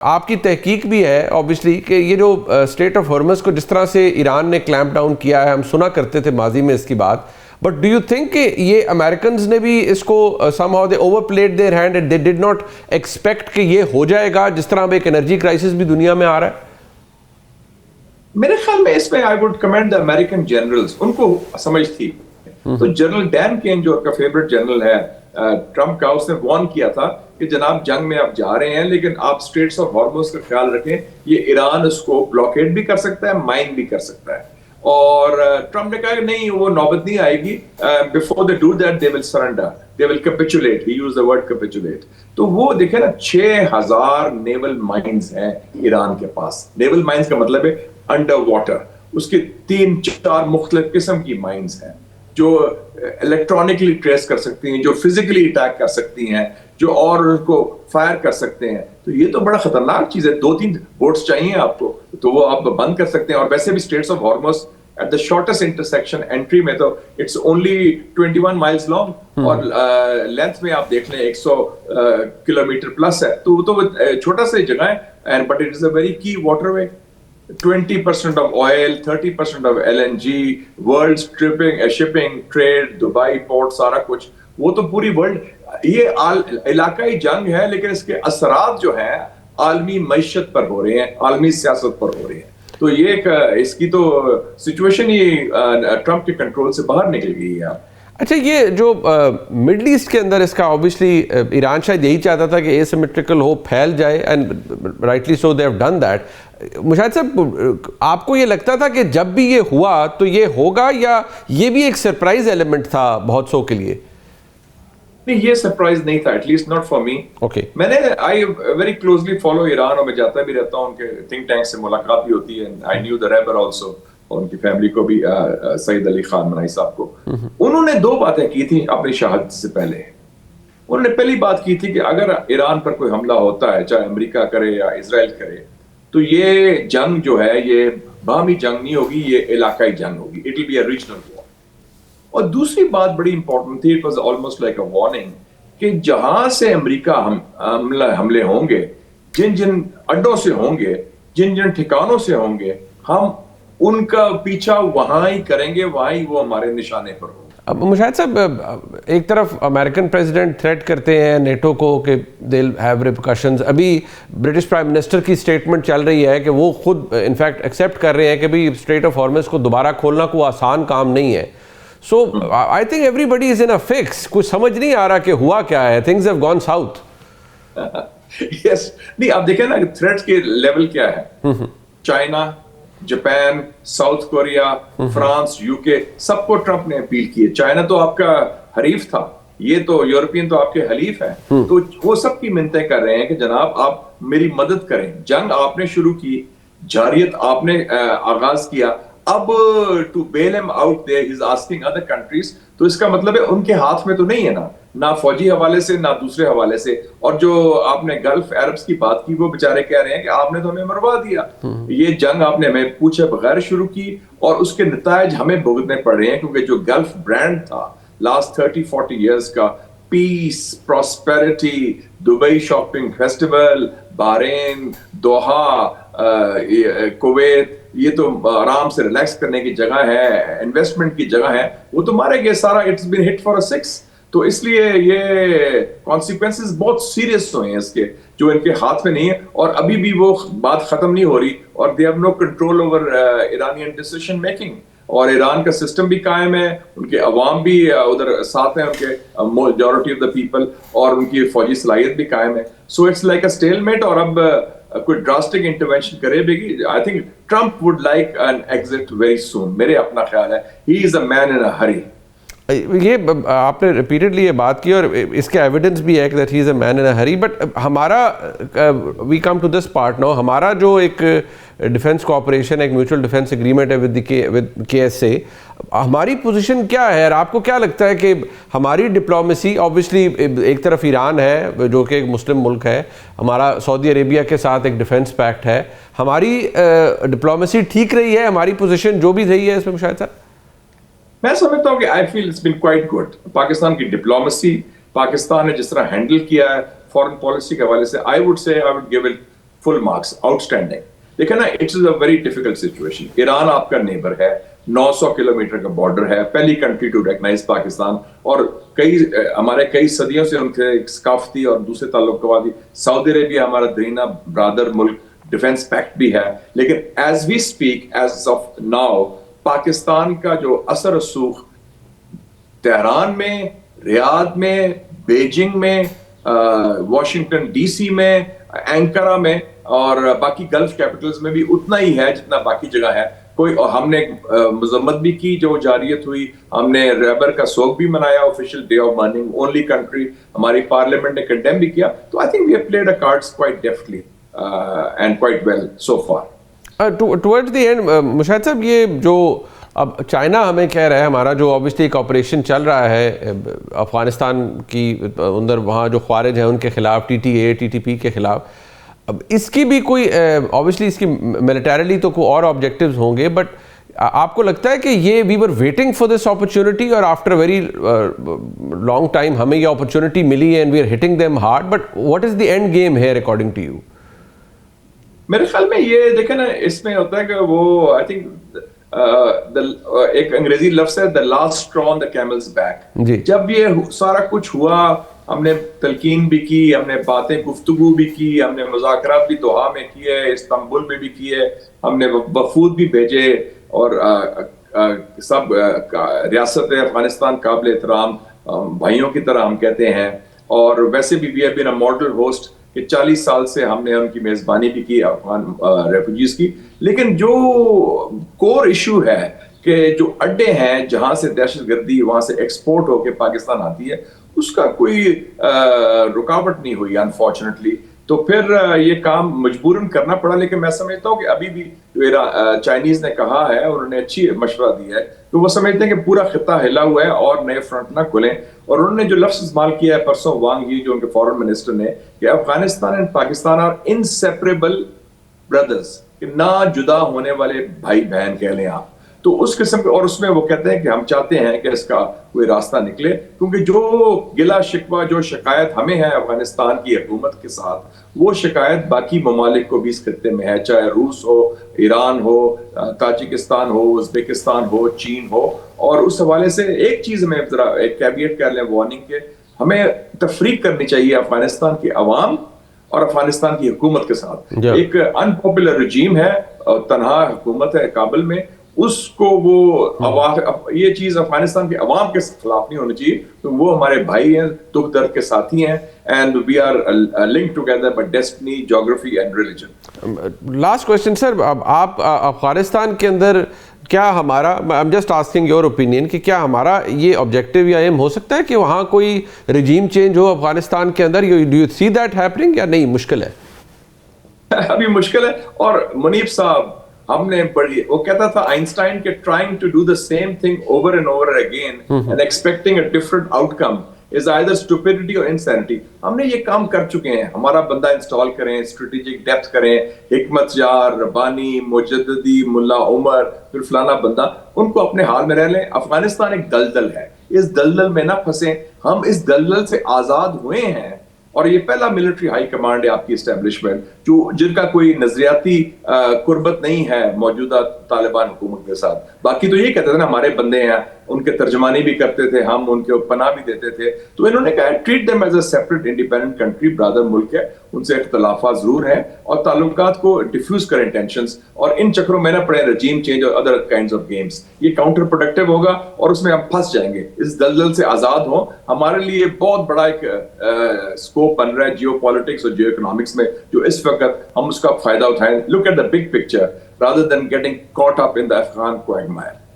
آپ کی تحقیق بھی ہے obviously کہ یہ جو اسٹریٹ آف ہارمز کو جس طرح سے ایران نے کلیمپ ڈاؤن کیا ہے، ہم سنا کرتے تھے ماضی میں اس کی بات، بٹ ڈو یو تھنک کہ یہ امریکنز نے بھی اس کو somehow they overplayed their hand and they did not expect کہ یہ ہو جائے گا جس طرح اب ایک انرجی کرائسس بھی دنیا میں آ رہا ہے؟ میرے خیال میں اس میں I would commend the American generals، ان کو سمجھ تھی. تو جنرل ڈین کین جو کا فیوریٹ جنرل ہے ٹرمپ کا، اس نے وارن کیا تھا کہ جناب جنگ میں آپ جا رہے ہیں لیکن آپ اسٹریٹس آف ہارمز کا خیال رکھیں، یہ ایران اس کو بلاکیڈ بھی کر سکتا ہے، مائن بھی کر سکتا ہے. اور ٹرمپ نے کہا کہ نہیں، وہ نوبت نہیں آئے گی. before they do that they will surrender, they will capitulate. He used the word capitulate. تو وہ دیکھیں نا 6000 نیول مائنز ہیں ایران کے پاس. نیول مائنز کا مطلب ہے انڈر واٹر. اس کے 3-4 مختلف قسم کی مائنز ہیں جو الیکٹرانکلی ٹریس کر سکتی ہیں، جو فزیکلی اٹیک کر سکتی ہیں، جو اور کو فائر کر سکتے ہیں. تو یہ تو بڑا خطرناک چیز ہے. 2-3 بوٹس چاہیے آپ کو تو وہ آپ بند کر سکتے ہیں. اور ویسے بھی straits of Hormuz at the shortest intersection entry میں تو اٹس اونلی 21 مائلز لانگ، اور لینتھ میں آپ دیکھ لیں 100 کلومیٹر پلس ہے. تو چھوٹا سا جگہ ہے، but it is a very key waterway. 20% of oil, 30% of LNG, world shipping, trade, Dubai port, سارا کچھ. وہ تو پوری ورلڈ، یہ علاقائی جنگ ہے لیکن اس کے اثرات جو ہیں عالمی معیشت پر ہو رہے ہیں، عالمی سیاست پر ہو رہے ہیں. تو یہ اس کی تو سچویشن ہی ٹرمپ کے کنٹرول سے باہر نکل گئی ہے. اچھا، یہ جو مڈل ایسٹ کے اندر اس کا obviously ایران شاید یہی چاہتا تھا کہ asymmetrical ہو، پھیل جائے، and rightly so they have done that. Mushahid صاحب، آپ کو یہ لگتا تھا کہ جب بھی یہ ہوا تو یہ ہوگا، یا یہ بھی ایک سرپرائز ایلیمنٹ تھا بہت سو کے لیے؟ نہیں، یہ سرپرائز نہیں تھا، at least not for me. میں نے I very closely follow Iran, اور میں جاتا بھی رہتا ہوں، ان کے تھنک ٹینک سے ملاقات بھی ہوتی ہے. آئی نیو دا ریبر آلسو، اور ان کی فیملی کو بھی، سعید علی خان منائی صاحب کو. انہوں نے 2 باتیں کی تھیں اپنی شہادت سے پہلے. انہوں نے پہلی بات کی تھی کہ اگر ایران پر کوئی حملہ ہوتا ہے، چاہے امریکہ کرے یا اسرائیل کرے، تو یہ جنگ جو ہے یہ باہمی جنگ نہیں ہوگی، یہ علاقائی جنگ ہوگی. It will be a regional war. اور دوسری بات بڑی امپورٹنٹ تھی، it was almost like a warning, کہ جہاں سے امریکہ حملے ہوں گے، جن جن اڈوں سے ہوں گے، جن جن ٹھکانوں سے ہوں گے، ہم ان کا پیچھا وہاں ہی کریں گے، وہاں ہی وہ ہمارے نشانے پر ہوں. اب مشاہد صاحب، ایک طرف امریکن پریزیڈنٹ تھریٹ کرتے ہیں نیٹو کو کہ they'll have repercussions. ابھی برٹش پرائم منسٹر کی سٹیٹمنٹ چل رہی ہے کہ وہ خود انفیکٹ ایکسیپٹ کر رہے ہیں کہ بھئی اسٹریٹ آف ہارمز کو دوبارہ کھولنا کوئی آسان کام نہیں ہے. So I think everybody is in a fix. کچھ سمجھ نہیں آ رہا کہ ہوا کیا ہے. Things have gone south. Yes, نہیں، آپ دیکھیں نا کہ تھریٹ کے لیول کیا ہے. China, Japan, south Korea, France, you کے، سب کو ٹرمپ نے اپیل کی ہے. چائنا تو آپ کا حریف تھا، یہ تو یورپین تو آپ کے حلیف ہیں. تو وہ سب کی منتیں کر رہے ہیں کہ جناب آپ میری مدد کریں. جنگ آپ نے شروع کی، جارحیت آپ نے آغاز کیا، اب to bail him out there he is asking other countries. تو اس کا مطلب ہے ان کے ہاتھ میں تو نہیں ہے نا، نہ فوجی حوالے سے، نہ دوسرے حوالے سے. اور جو آپ نے گلف عربز کی بات کی، وہ بیچارے کہہ رہے ہیں کہ آپ نے تو ہمیں مروا دیا. یہ جنگ آپ نے ہمیں پوچھے بغیر شروع کی، اور اس کے نتائج ہمیں بھگتنے پڑ رہے ہیں، کیونکہ جو گلف برانڈ تھا لاسٹ 30-40 ایئرز کا، peace, prosperity, Dubai shopping festival, Bahrain, Doha, Kuwait, یہ تو آرام سے ریلیکس کرنے کی جگہ ہے، انویسٹمنٹ کی جگہ ہے، وہ تو مارے گئے سارا. It's been hit for a 6. تو اس لیے یہ کانسیکوینسز بہت سیریس ہوئے ہیں اس کے، جو ان کے ہاتھ میں نہیں ہے. اور ابھی بھی وہ بات ختم نہیں ہو رہی، اور they have no control over Iranian decision making. اور ایران کا سسٹم بھی قائم ہے، ان کے عوام بھی ادھر ساتھ ہیں، ان کے میجورٹی آف دا پیپل، اور ان کی فوجی صلاحیت بھی قائم ہے. So it's like a stalemate. اور اب کوئی ڈراسٹک انٹرونشن کرے بھی، I think Trump would like an exit very soon. میرے اپنا خیال ہے ہی از اے مین ان اے ہری. یہ آپ نے ریپیٹڈلی یہ بات کی، اور اس کے ایویڈنس بھی ہے کہ that he is a main in a hurry. But ہمارا we come to this part now. ہمارا جو ایک ڈیفنس کوآپریشن، ایک میوچل ڈیفنس ایگریمنٹ ہے ود KSA، ہماری پوزیشن کیا ہے؟ اور آپ کو کیا لگتا ہے کہ ہماری ڈپلومیسی، اوبویسلی ایک طرف ایران ہے جو کہ ایک مسلم ملک ہے، ہمارا سعودی عربیہ کے ساتھ ایک ڈیفنس پیکٹ ہے، ہماری ڈپلومیسی ٹھیک رہی ہے؟ ہماری پوزیشن جو بھی رہی ہے اس میں مشاہد صاحب؟ میں سمجھتا ہوں کہ I feel it's been quite good. Pakistan کی ڈپلومیسی، پاکستان نے جس طرح ہینڈل کیا ہے فارن پالیسی کے حوالے سے، I would say I would give it full marks, outstanding. دیکھیں نا, it's is a very difficult situation. Iran آپ کا نیبر ہے, 900 کلومیٹر کا بارڈر ہے, پہلی کنٹری ٹو ریکگنائز پاکستان, اور ہمارے کئی صدیوں سے ان کے ثقافتی اور دوسرے تعلقات. سعودی عربیہ ہمارا دیرینہ برادر ملک, ڈیفینس پیکٹ بھی ہے, لیکن as we speak, as of now, Pakistan کا جو اثر رسوخ تہران میں, ریاض میں, بیجنگ میں, واشنگٹن ڈی سی میں, اینکرا میں اور باقی گلف کیپٹلز میں بھی اتنا ہی ہے جتنا باقی جگہ ہے. کوئی ہم نے مذمت بھی کی جو جاریت ہوئی, ہم نے ریبر کا سوگ بھی منایا, official day of mourning, only country, ہماری پارلیمنٹ نے کنڈیم بھی کیا. تو I think we have played a cards quite deftly and quite well so far. Towards the end مشاہد صاحب, یہ جو اب چائنا ہمیں کہہ رہا ہے, ہمارا جو اوبیسلی ایک آپریشن چل رہا ہے افغانستان کی اندر, وہاں جو خوارج ہیں ان کے خلاف, T T A, T T P کے خلاف, اب اس کی بھی کوئی اوبیسلی اس کی ملیٹریلی تو کوئی اور آبجیکٹیوز ہوں گے, بٹ آپ کو لگتا ہے کہ یہ we were waiting for this opportunity اور آفٹر ویری لانگ ٹائم ہمیں یہ اپرچونٹی ملی ہے and we are hitting them hard, but what is the end game here according to you? میرے خیال میں یہ دیکھیں نا, اس میں ہوتا ہے کہ وہ آئی تھنک ایک انگریزی لفظ ہے the last straw on the camel's back. جب یہ سارا کچھ ہوا, ہم نے تلقین بھی کی, ہم نے باتیں گفتگو بھی کی, ہم نے مذاکرات بھی دوحہ میں کیے, استنبول میں بھی کیے, ہم نے وفود بھی بھیجے, اور سب ریاست افغانستان قابل احترام بھائیوں کی طرح ہم کہتے ہیں, اور ویسے بھی we have been a model host کہ 40 سال سے ہم نے ان کی میزبانی بھی کی افغان ریفوجیز کی. لیکن جو کور ایشو ہے کہ جو اڈے ہیں جہاں سے دہشت گردی وہاں سے ایکسپورٹ ہو کے پاکستان آتی ہے, اس کا کوئی رکاوٹ نہیں ہوئی انفارچونیٹلی. تو پھر یہ کام مجبوراً کرنا پڑا. لیکن میں سمجھتا ہوں کہ ابھی بھی جو چائنیز نے کہا ہے, اور انہوں نے اچھی مشورہ دیا ہے, تو وہ سمجھتے ہیں کہ پورا خطہ ہلا ہوا ہے اور نئے فرنٹ نہ کھلیں. اور انہوں نے جو لفظ استعمال کیا ہے پرسوں وانگ یی جو ان کے فارن منسٹر نے, کہ Afghanistan and Pakistan are inseparable brothers, کہ نہ جدا ہونے والے بھائی بہن کہہ لیں آپ. تو اس قسم کے, اور اس میں وہ کہتے ہیں کہ ہم چاہتے ہیں کہ اس کا کوئی راستہ نکلے, کیونکہ جو گلا شکوہ, جو شکایت ہمیں ہے افغانستان کی حکومت کے ساتھ, وہ شکایت باقی ممالک کو بھی اس خطے میں ہے, چاہے روس ہو, ایران ہو, تاجکستان ہو, ازبکستان ہو, چین ہو. اور اس حوالے سے ایک چیز میں ذرا ایک کیویٹ کر لیں وارننگ کے, ہمیں تفریق کرنی چاہیے افغانستان کے عوام اور افغانستان کی حکومت کے ساتھ. ایک انپاپولر رجیم ہے, تنہا حکومت ہے کابل میں, اس کو وہ یہ چیز افغانستان کے عوام کے خلاف نہیں ہونی چاہیے, تو وہ ہمارے بھائی ہیں, دکھ درد کے ساتھی ہیں, and we are linked together by destiny, geography and religion. Last question sir, آپ افغانستان کے اندر کیا ہمارا, I am just asking your opinion, کہ کیا ہمارا یہ آبجیکٹیو یا ایم ہو سکتا ہے کہ وہاں کوئی رجیم چینج ہو افغانستان کے اندر؟ Do you see that happening یا نہیں, مشکل ہے؟ ابھی مشکل ہے. اور منیب صاحب, ہم نے بڑی, وہ کہتا تھا آئنسٹائن کہ trying to do the same thing over and over again and expecting a different outcome is either stupidity or insanity. ہم نے یہ کام کر چکے ہیں, ہمارا بندہ انسٹال کریں, اسٹریٹجک ڈیپتھ کریں, حکمت یار, ربانی, مجددی, ملا عمر, پھر فلانا بندہ, ان کو اپنے حال میں رہ لیں. افغانستان ایک دلدل ہے, اس دلدل میں نہ پھنسیں. ہم اس دلدل سے آزاد ہوئے ہیں, اور یہ پہلا ملٹری ہائی کمانڈ ہے آپ کی اسٹیبلشمنٹ, جن کا کوئی نظریاتی قربت نہیں ہے موجودہ طالبان حکومت کے ساتھ. باقی تو یہ کہتے تھے نا ہمارے بندے ہیں, ان کے ترجمانی بھی کرتے تھے, ہم ان کے پناہ بھی دیتے تھے. تو انہوں نے کہا treat them as a separate independent country, brother ملک ہے, ان سے اختلافات ضرور ہیں, اور تعلقات کو ڈیفیوز کریں ٹینشنز, اور ان چکروں میں نہ پڑے رجیم چینج اور ادر کائنڈز آف گیمز. یہ کاؤنٹر پروڈکٹیو ہوگا, اور اس میں ہم پھنس جائیں گے. اس دلدل سے آزاد ہوں. ہمارے لیے بہت بڑا ایک اسکوپ بن رہا ہے جیو پالیٹکس اور جیو اکنامکس میں, جو اس وقت ہم اس کا فائدہ اٹھائیں. Look at the big picture rather than getting caught up in the Afghan quagmire.